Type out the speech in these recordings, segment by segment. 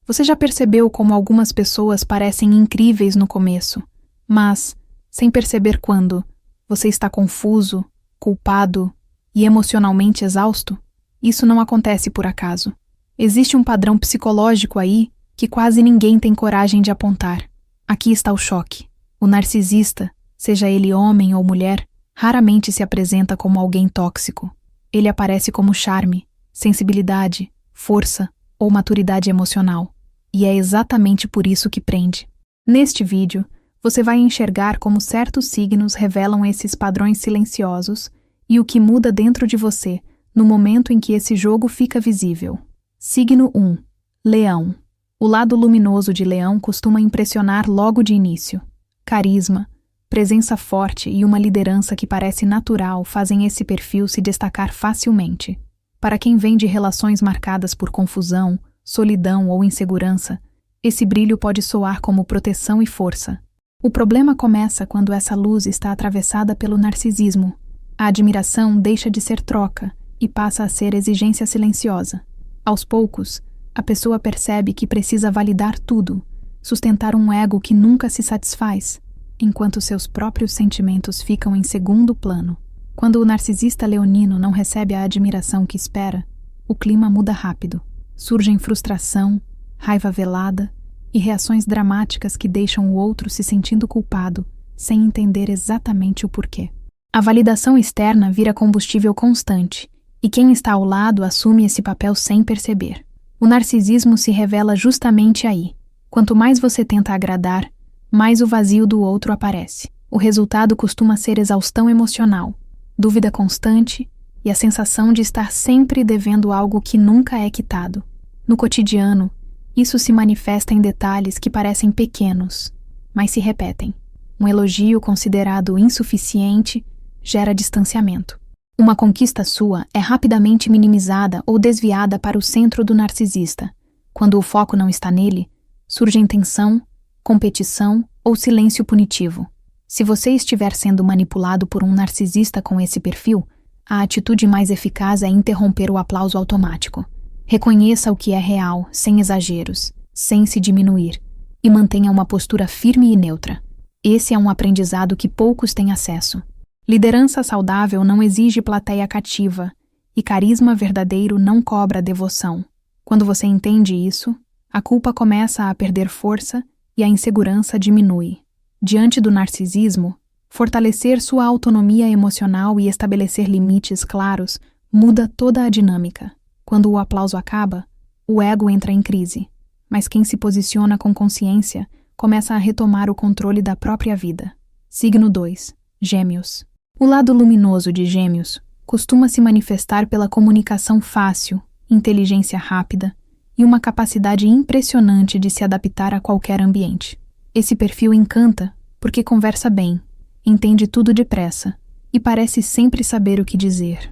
Você já percebeu como algumas pessoas parecem incríveis no começo, mas, sem perceber quando, você está confuso, culpado e emocionalmente exausto? Isso não acontece por acaso. Existe um padrão psicológico aí que quase ninguém tem coragem de apontar. Aqui está o choque. O narcisista, seja ele homem ou mulher, raramente se apresenta como alguém tóxico. Ele aparece como charme, sensibilidade, força ou maturidade emocional. E é exatamente por isso que prende. Neste vídeo, você vai enxergar como certos signos revelam esses padrões silenciosos e o que muda dentro de você no momento em que esse jogo fica visível. Signo 1. Leão. O lado luminoso de Leão costuma impressionar logo de início. Carisma, presença forte e uma liderança que parece natural fazem esse perfil se destacar facilmente. Para quem vem de relações marcadas por confusão, solidão ou insegurança, esse brilho pode soar como proteção e força. O problema começa quando essa luz está atravessada pelo narcisismo. A admiração deixa de ser troca e passa a ser exigência silenciosa. Aos poucos, a pessoa percebe que precisa validar tudo, sustentar um ego que nunca se satisfaz, enquanto seus próprios sentimentos ficam em segundo plano. Quando o narcisista leonino não recebe a admiração que espera, o clima muda rápido. Surgem frustração, raiva velada e reações dramáticas que deixam o outro se sentindo culpado, sem entender exatamente o porquê. A validação externa vira combustível constante, e quem está ao lado assume esse papel sem perceber. O narcisismo se revela justamente aí. Quanto mais você tenta agradar, mais o vazio do outro aparece. O resultado costuma ser exaustão emocional, dúvida constante e a sensação de estar sempre devendo algo que nunca é quitado. No cotidiano, isso se manifesta em detalhes que parecem pequenos, mas se repetem. Um elogio considerado insuficiente gera distanciamento. Uma conquista sua é rapidamente minimizada ou desviada para o centro do narcisista. Quando o foco não está nele, surge tensão, competição ou silêncio punitivo. Se você estiver sendo manipulado por um narcisista com esse perfil, a atitude mais eficaz é interromper o aplauso automático. Reconheça o que é real, sem exageros, sem se diminuir, e mantenha uma postura firme e neutra. Esse é um aprendizado que poucos têm acesso. Liderança saudável não exige plateia cativa, e carisma verdadeiro não cobra devoção. Quando você entende isso, a culpa começa a perder força e a insegurança diminui. Diante do narcisismo, fortalecer sua autonomia emocional e estabelecer limites claros muda toda a dinâmica. Quando o aplauso acaba, o ego entra em crise, mas quem se posiciona com consciência começa a retomar o controle da própria vida. Signo 2. Gêmeos. O lado luminoso de Gêmeos costuma se manifestar pela comunicação fácil, inteligência rápida e uma capacidade impressionante de se adaptar a qualquer ambiente. Esse perfil encanta porque conversa bem, entende tudo depressa e parece sempre saber o que dizer.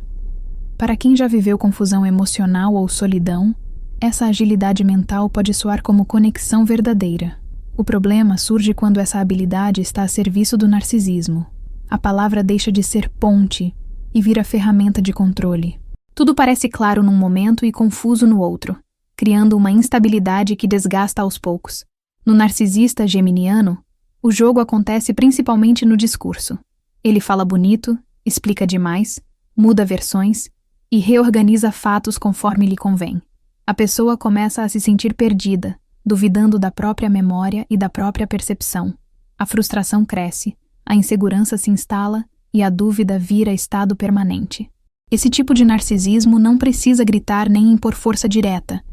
Para quem já viveu confusão emocional ou solidão, essa agilidade mental pode soar como conexão verdadeira. O problema surge quando essa habilidade está a serviço do narcisismo. A palavra deixa de ser ponte e vira ferramenta de controle. Tudo parece claro num momento e confuso no outro, criando uma instabilidade que desgasta aos poucos. No narcisista geminiano, o jogo acontece principalmente no discurso. Ele fala bonito, explica demais, muda versões e reorganiza fatos conforme lhe convém. A pessoa começa a se sentir perdida, duvidando da própria memória e da própria percepção. A frustração cresce, a insegurança se instala e a dúvida vira estado permanente. Esse tipo de narcisismo não precisa gritar nem impor força direta,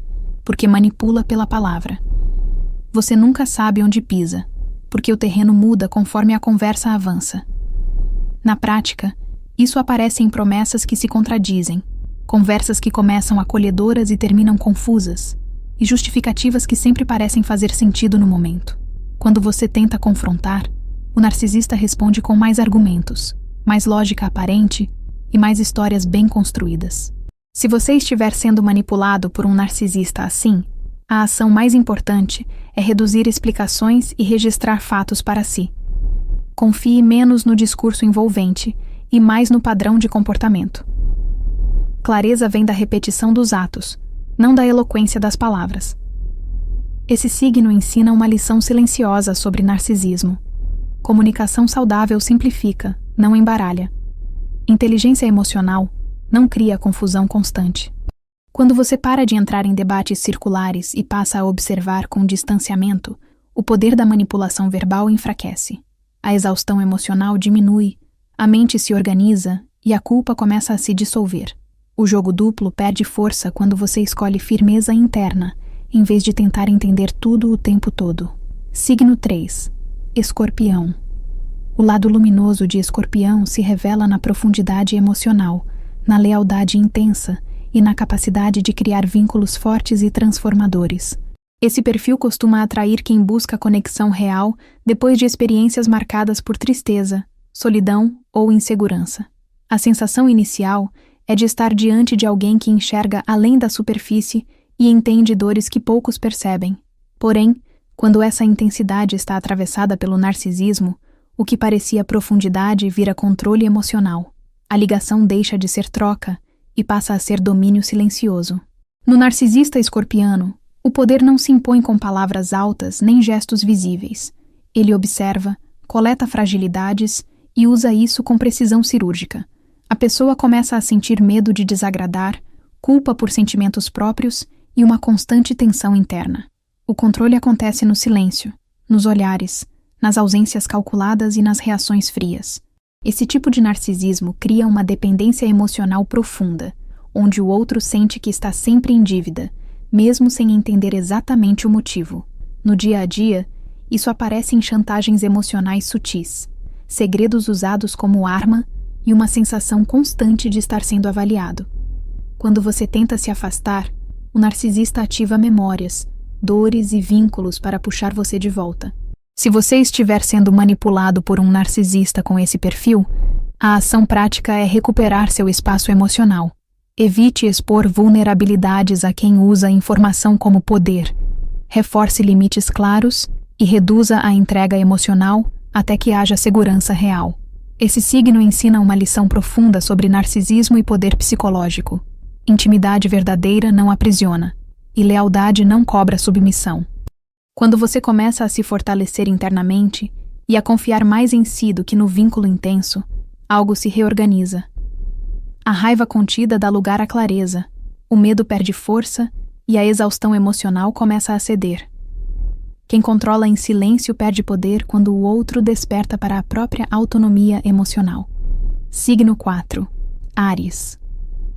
porque manipula pela palavra. Você nunca sabe onde pisa, porque o terreno muda conforme a conversa avança. Na prática, isso aparece em promessas que se contradizem, conversas que começam acolhedoras e terminam confusas, e justificativas que sempre parecem fazer sentido no momento. Quando você tenta confrontar, o narcisista responde com mais argumentos, mais lógica aparente e mais histórias bem construídas. Se você estiver sendo manipulado por um narcisista assim, a ação mais importante é reduzir explicações e registrar fatos para si. Confie menos no discurso envolvente e mais no padrão de comportamento. Clareza vem da repetição dos atos, não da eloquência das palavras. Esse signo ensina uma lição silenciosa sobre narcisismo. Comunicação saudável simplifica, não embaralha. Inteligência emocional não cria confusão constante. Quando você para de entrar em debates circulares e passa a observar com distanciamento, o poder da manipulação verbal enfraquece. A exaustão emocional diminui, a mente se organiza e a culpa começa a se dissolver. O jogo duplo perde força quando você escolhe firmeza interna, em vez de tentar entender tudo o tempo todo. Signo 3. Escorpião. O lado luminoso de Escorpião se revela na profundidade emocional, na lealdade intensa e na capacidade de criar vínculos fortes e transformadores. Esse perfil costuma atrair quem busca conexão real depois de experiências marcadas por tristeza, solidão ou insegurança. A sensação inicial é de estar diante de alguém que enxerga além da superfície e entende dores que poucos percebem. Porém, quando essa intensidade está atravessada pelo narcisismo, o que parecia profundidade vira controle emocional. A ligação deixa de ser troca e passa a ser domínio silencioso. No narcisista escorpiano, o poder não se impõe com palavras altas nem gestos visíveis. Ele observa, coleta fragilidades e usa isso com precisão cirúrgica. A pessoa começa a sentir medo de desagradar, culpa por sentimentos próprios e uma constante tensão interna. O controle acontece no silêncio, nos olhares, nas ausências calculadas e nas reações frias. Esse tipo de narcisismo cria uma dependência emocional profunda, onde o outro sente que está sempre em dívida, mesmo sem entender exatamente o motivo. No dia a dia, isso aparece em chantagens emocionais sutis, segredos usados como arma e uma sensação constante de estar sendo avaliado. Quando você tenta se afastar, o narcisista ativa memórias, dores e vínculos para puxar você de volta. Se você estiver sendo manipulado por um narcisista com esse perfil, a ação prática é recuperar seu espaço emocional. Evite expor vulnerabilidades a quem usa a informação como poder. Reforce limites claros e reduza a entrega emocional até que haja segurança real. Esse signo ensina uma lição profunda sobre narcisismo e poder psicológico. Intimidade verdadeira não aprisiona, e lealdade não cobra submissão. Quando você começa a se fortalecer internamente e a confiar mais em si do que no vínculo intenso, algo se reorganiza. A raiva contida dá lugar à clareza, o medo perde força e a exaustão emocional começa a ceder. Quem controla em silêncio perde poder quando o outro desperta para a própria autonomia emocional. Signo 4. Áries.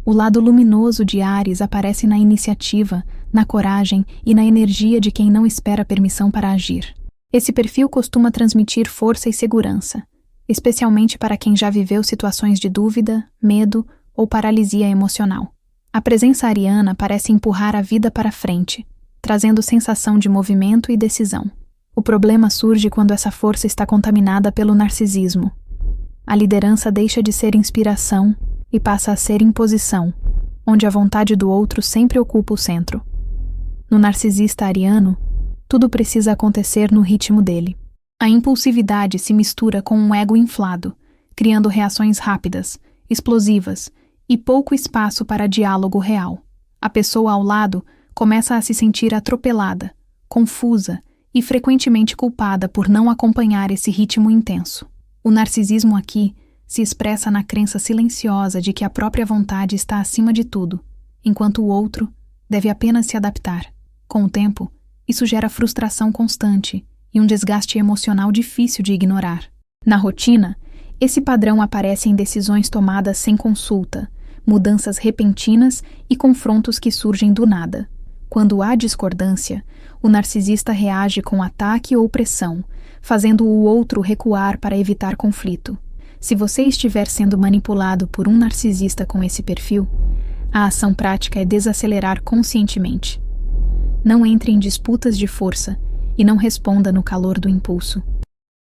O lado luminoso de Áries aparece na iniciativa, na coragem e na energia de quem não espera permissão para agir. Esse perfil costuma transmitir força e segurança, especialmente para quem já viveu situações de dúvida, medo ou paralisia emocional. A presença ariana parece empurrar a vida para frente, trazendo sensação de movimento e decisão. O problema surge quando essa força está contaminada pelo narcisismo. A liderança deixa de ser inspiração e passa a ser imposição, onde a vontade do outro sempre ocupa o centro. No narcisista ariano, tudo precisa acontecer no ritmo dele. A impulsividade se mistura com um ego inflado, criando reações rápidas, explosivas e pouco espaço para diálogo real. A pessoa ao lado começa a se sentir atropelada, confusa e frequentemente culpada por não acompanhar esse ritmo intenso. O narcisismo aqui se expressa na crença silenciosa de que a própria vontade está acima de tudo, enquanto o outro deve apenas se adaptar. Com o tempo, isso gera frustração constante e um desgaste emocional difícil de ignorar. Na rotina, esse padrão aparece em decisões tomadas sem consulta, mudanças repentinas e confrontos que surgem do nada. Quando há discordância, o narcisista reage com ataque ou pressão, fazendo o outro recuar para evitar conflito. Se você estiver sendo manipulado por um narcisista com esse perfil, a ação prática é desacelerar conscientemente. Não entre em disputas de força e não responda no calor do impulso.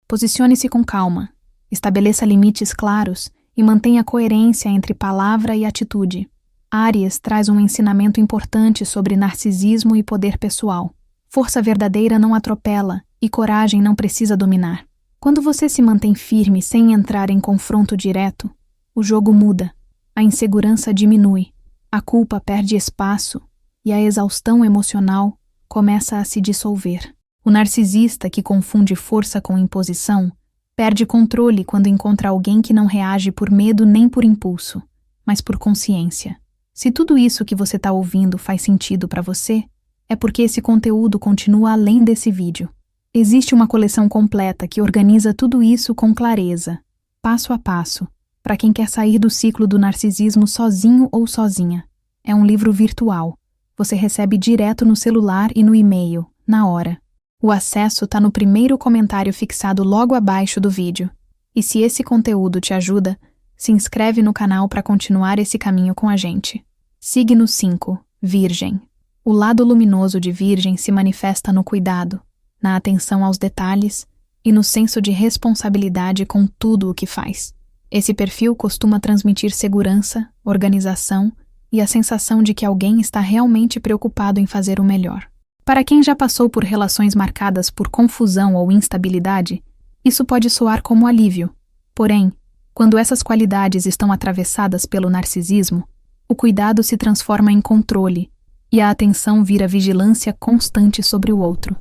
Posicione-se com calma, estabeleça limites claros e mantenha coerência entre palavra e atitude. Áries traz um ensinamento importante sobre narcisismo e poder pessoal. Força verdadeira não atropela e coragem não precisa dominar. Quando você se mantém firme sem entrar em confronto direto, o jogo muda, a insegurança diminui, a culpa perde espaço e a exaustão emocional começa a se dissolver. O narcisista, que confunde força com imposição, perde controle quando encontra alguém que não reage por medo nem por impulso, mas por consciência. Se tudo isso que você está ouvindo faz sentido para você, é porque esse conteúdo continua além desse vídeo. Existe uma coleção completa que organiza tudo isso com clareza, passo a passo, para quem quer sair do ciclo do narcisismo sozinho ou sozinha. É um livro virtual. Você recebe direto no celular e no e-mail, na hora. O acesso está no primeiro comentário fixado logo abaixo do vídeo. E se esse conteúdo te ajuda, se inscreve no canal para continuar esse caminho com a gente. Signo 5, Virgem. O lado luminoso de Virgem se manifesta no cuidado, na atenção aos detalhes e no senso de responsabilidade com tudo o que faz. Esse perfil costuma transmitir segurança, organização e a sensação de que alguém está realmente preocupado em fazer o melhor. Para quem já passou por relações marcadas por confusão ou instabilidade, isso pode soar como alívio. Porém, quando essas qualidades estão atravessadas pelo narcisismo, o cuidado se transforma em controle e a atenção vira vigilância constante sobre o outro.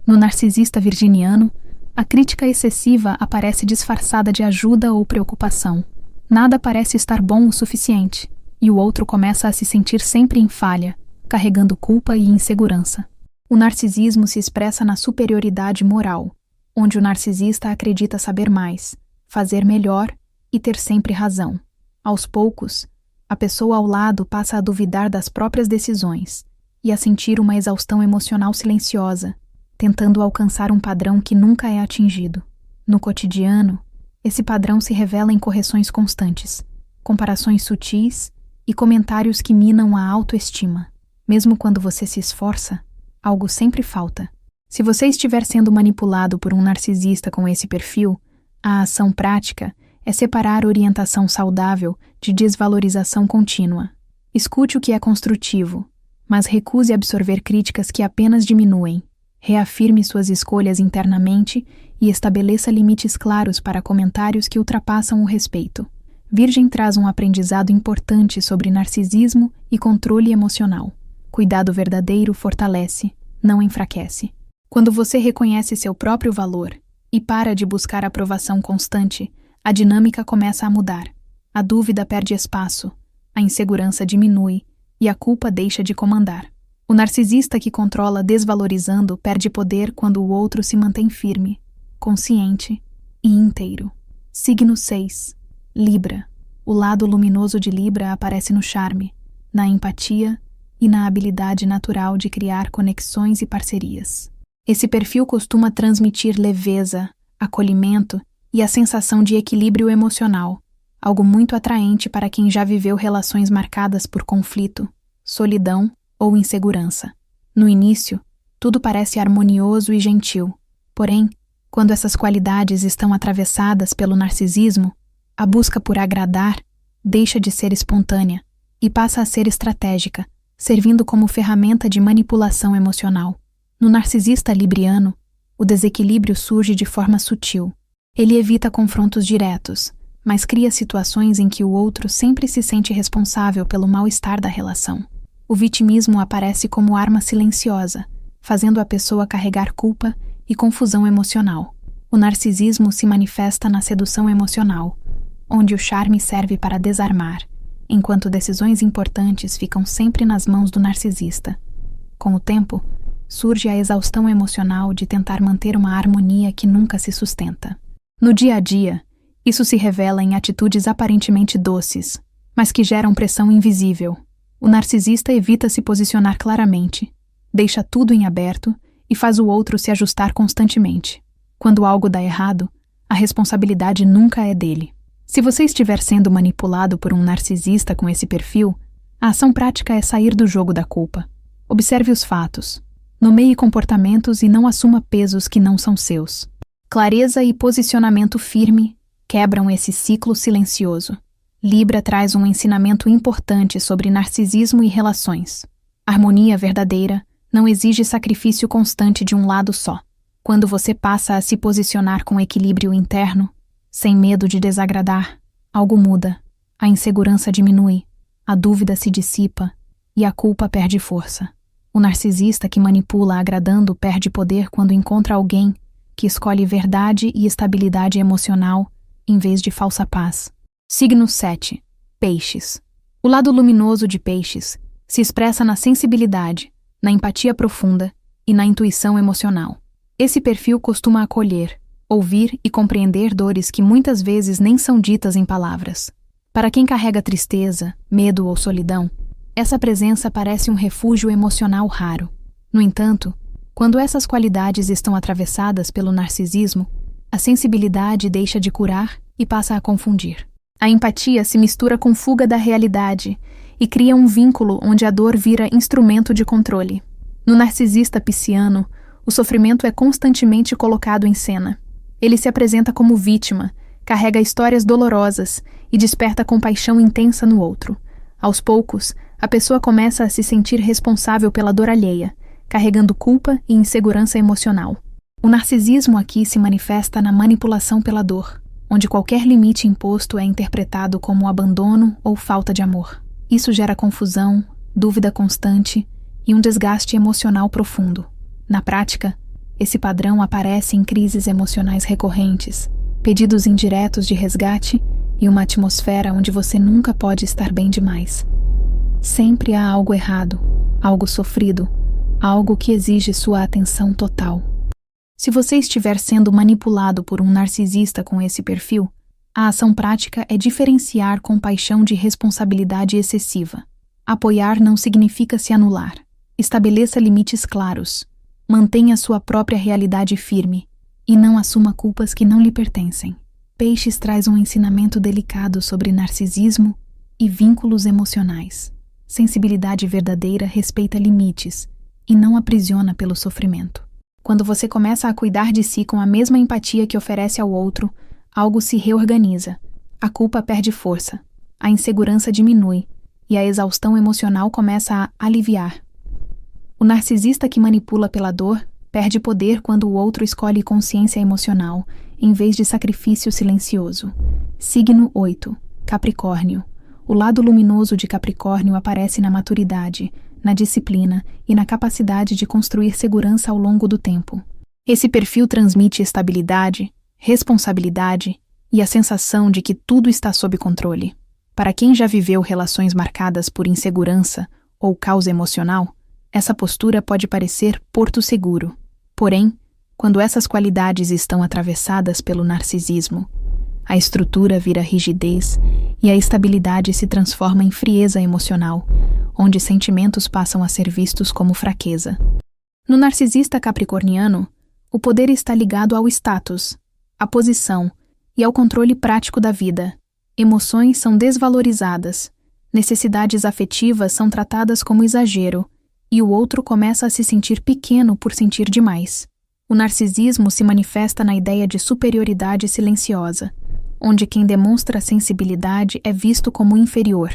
No narcisista virginiano, a crítica excessiva aparece disfarçada de ajuda ou preocupação. Nada parece estar bom o suficiente, e o outro começa a se sentir sempre em falha, carregando culpa e insegurança. O narcisismo se expressa na superioridade moral, onde o narcisista acredita saber mais, fazer melhor e ter sempre razão. Aos poucos, a pessoa ao lado passa a duvidar das próprias decisões e a sentir uma exaustão emocional silenciosa, tentando alcançar um padrão que nunca é atingido. No cotidiano, esse padrão se revela em correções constantes, comparações sutis e comentários que minam a autoestima. Mesmo quando você se esforça, algo sempre falta. Se você estiver sendo manipulado por um narcisista com esse perfil, a ação prática é separar orientação saudável de desvalorização contínua. Escute o que é construtivo, mas recuse absorver críticas que apenas diminuem. Reafirme suas escolhas internamente e estabeleça limites claros para comentários que ultrapassam o respeito. Virgem traz um aprendizado importante sobre narcisismo e controle emocional. Cuidado verdadeiro fortalece, não enfraquece. Quando você reconhece seu próprio valor e para de buscar aprovação constante, a dinâmica começa a mudar. A dúvida perde espaço, a insegurança diminui e a culpa deixa de comandar. O narcisista que controla desvalorizando perde poder quando o outro se mantém firme, consciente e inteiro. Signo 6. Libra. O lado luminoso de Libra aparece no charme, na empatia e na habilidade natural de criar conexões e parcerias. Esse perfil costuma transmitir leveza, acolhimento e a sensação de equilíbrio emocional, algo muito atraente para quem já viveu relações marcadas por conflito, solidão ou insegurança. No início, tudo parece harmonioso e gentil. Porém, quando essas qualidades estão atravessadas pelo narcisismo, a busca por agradar deixa de ser espontânea e passa a ser estratégica, servindo como ferramenta de manipulação emocional. No narcisista libriano, o desequilíbrio surge de forma sutil. Ele evita confrontos diretos, mas cria situações em que o outro sempre se sente responsável pelo mal-estar da relação. O vitimismo aparece como arma silenciosa, fazendo a pessoa carregar culpa e confusão emocional. O narcisismo se manifesta na sedução emocional, onde o charme serve para desarmar, enquanto decisões importantes ficam sempre nas mãos do narcisista. Com o tempo, surge a exaustão emocional de tentar manter uma harmonia que nunca se sustenta. No dia a dia, isso se revela em atitudes aparentemente doces, mas que geram pressão invisível. O narcisista evita se posicionar claramente, deixa tudo em aberto e faz o outro se ajustar constantemente. Quando algo dá errado, a responsabilidade nunca é dele. Se você estiver sendo manipulado por um narcisista com esse perfil, a ação prática é sair do jogo da culpa. Observe os fatos, nomeie comportamentos e não assuma pesos que não são seus. Clareza e posicionamento firme quebram esse ciclo silencioso. Libra traz um ensinamento importante sobre narcisismo e relações. Harmonia verdadeira não exige sacrifício constante de um lado só. Quando você passa a se posicionar com equilíbrio interno, sem medo de desagradar, algo muda. A insegurança diminui, a dúvida se dissipa e a culpa perde força. O narcisista que manipula agradando perde poder quando encontra alguém que escolhe verdade e estabilidade emocional em vez de falsa paz. Signo 7. Peixes. O lado luminoso de Peixes se expressa na sensibilidade, na empatia profunda e na intuição emocional. Esse perfil costuma acolher, ouvir e compreender dores que muitas vezes nem são ditas em palavras. Para quem carrega tristeza, medo ou solidão, essa presença parece um refúgio emocional raro. No entanto, quando essas qualidades estão atravessadas pelo narcisismo, a sensibilidade deixa de curar e passa a confundir. A empatia se mistura com fuga da realidade e cria um vínculo onde a dor vira instrumento de controle. No narcisista pisciano, o sofrimento é constantemente colocado em cena. Ele se apresenta como vítima, carrega histórias dolorosas e desperta compaixão intensa no outro. Aos poucos, a pessoa começa a se sentir responsável pela dor alheia, carregando culpa e insegurança emocional. O narcisismo aqui se manifesta na manipulação pela dor, onde qualquer limite imposto é interpretado como abandono ou falta de amor. Isso gera confusão, dúvida constante e um desgaste emocional profundo. Na prática, esse padrão aparece em crises emocionais recorrentes, pedidos indiretos de resgate e uma atmosfera onde você nunca pode estar bem demais. Sempre há algo errado, algo sofrido, algo que exige sua atenção total. Se você estiver sendo manipulado por um narcisista com esse perfil, a ação prática é diferenciar compaixão de responsabilidade excessiva. Apoiar não significa se anular. Estabeleça limites claros. Mantenha sua própria realidade firme e não assuma culpas que não lhe pertencem. Peixes traz um ensinamento delicado sobre narcisismo e vínculos emocionais. Sensibilidade verdadeira respeita limites e não aprisiona pelo sofrimento. Quando você começa a cuidar de si com a mesma empatia que oferece ao outro, algo se reorganiza. A culpa perde força, a insegurança diminui e a exaustão emocional começa a aliviar. O narcisista que manipula pela dor perde poder quando o outro escolhe consciência emocional, em vez de sacrifício silencioso. Signo 8. Capricórnio. O lado luminoso de Capricórnio aparece na maturidade, na disciplina e na capacidade de construir segurança ao longo do tempo. Esse perfil transmite estabilidade, responsabilidade e a sensação de que tudo está sob controle. Para quem já viveu relações marcadas por insegurança ou caos emocional, essa postura pode parecer porto seguro. Porém, quando essas qualidades estão atravessadas pelo narcisismo, a estrutura vira rigidez e a estabilidade se transforma em frieza emocional, onde sentimentos passam a ser vistos como fraqueza. No narcisista capricorniano, o poder está ligado ao status, à posição e ao controle prático da vida. Emoções são desvalorizadas, necessidades afetivas são tratadas como exagero, e o outro começa a se sentir pequeno por sentir demais. O narcisismo se manifesta na ideia de superioridade silenciosa, onde quem demonstra sensibilidade é visto como inferior.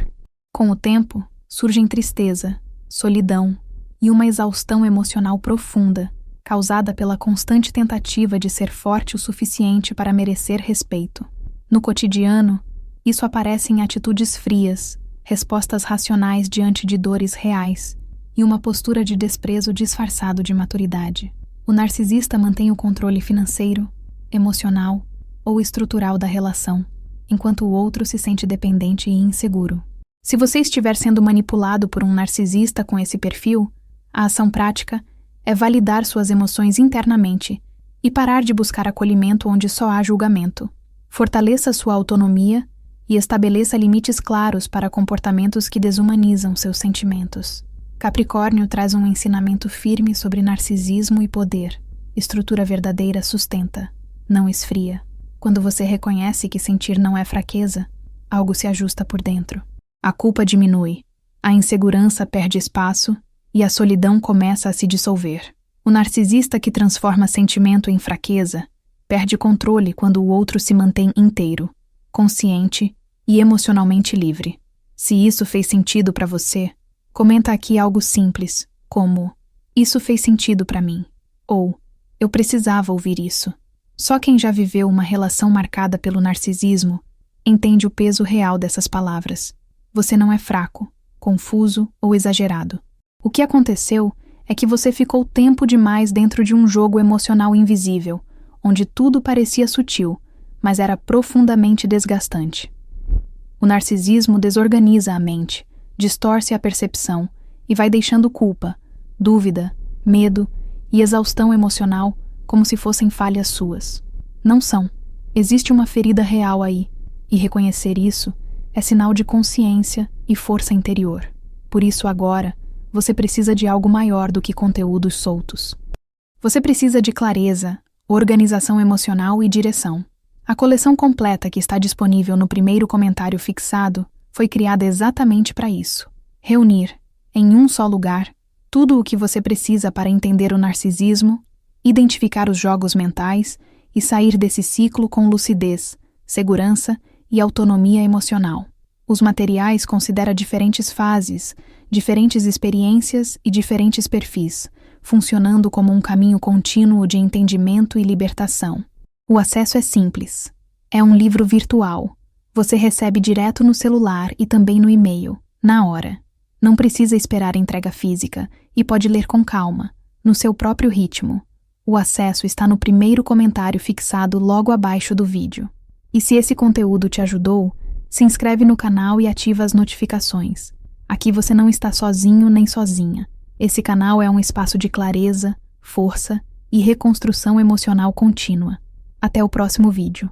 Com o tempo, surgem tristeza, solidão e uma exaustão emocional profunda, causada pela constante tentativa de ser forte o suficiente para merecer respeito. No cotidiano, isso aparece em atitudes frias, respostas racionais diante de dores reais, e uma postura de desprezo disfarçado de maturidade. O narcisista mantém o controle financeiro, emocional ou estrutural da relação, enquanto o outro se sente dependente e inseguro. Se você estiver sendo manipulado por um narcisista com esse perfil, a ação prática é validar suas emoções internamente e parar de buscar acolhimento onde só há julgamento. Fortaleça sua autonomia e estabeleça limites claros para comportamentos que desumanizam seus sentimentos. Capricórnio traz um ensinamento firme sobre narcisismo e poder. Estrutura verdadeira sustenta, não esfria. Quando você reconhece que sentir não é fraqueza, algo se ajusta por dentro. A culpa diminui, a insegurança perde espaço e a solidão começa a se dissolver. O narcisista que transforma sentimento em fraqueza perde controle quando o outro se mantém inteiro, consciente e emocionalmente livre. Se isso fez sentido para você, comenta aqui algo simples, como "Isso fez sentido para mim" ou "Eu precisava ouvir isso". Só quem já viveu uma relação marcada pelo narcisismo entende o peso real dessas palavras. Você não é fraco, confuso ou exagerado. O que aconteceu é que você ficou tempo demais dentro de um jogo emocional invisível, onde tudo parecia sutil, mas era profundamente desgastante. O narcisismo desorganiza a mente, distorce a percepção e vai deixando culpa, dúvida, medo e exaustão emocional como se fossem falhas suas. Não são. Existe uma ferida real aí, e reconhecer isso é sinal de consciência e força interior. Por isso agora, você precisa de algo maior do que conteúdos soltos. Você precisa de clareza, organização emocional e direção. A coleção completa que está disponível no primeiro comentário fixado foi criada exatamente para isso. Reunir, em um só lugar, tudo o que você precisa para entender o narcisismo, identificar os jogos mentais e sair desse ciclo com lucidez, segurança e autonomia emocional. Os materiais consideram diferentes fases, diferentes experiências e diferentes perfis, funcionando como um caminho contínuo de entendimento e libertação. O acesso é simples. É um livro virtual. Você recebe direto no celular e também no e-mail, na hora. Não precisa esperar entrega física e pode ler com calma, no seu próprio ritmo. O acesso está no primeiro comentário fixado logo abaixo do vídeo. E se esse conteúdo te ajudou, se inscreve no canal e ativa as notificações. Aqui você não está sozinho nem sozinha. Esse canal é um espaço de clareza, força e reconstrução emocional contínua. Até o próximo vídeo.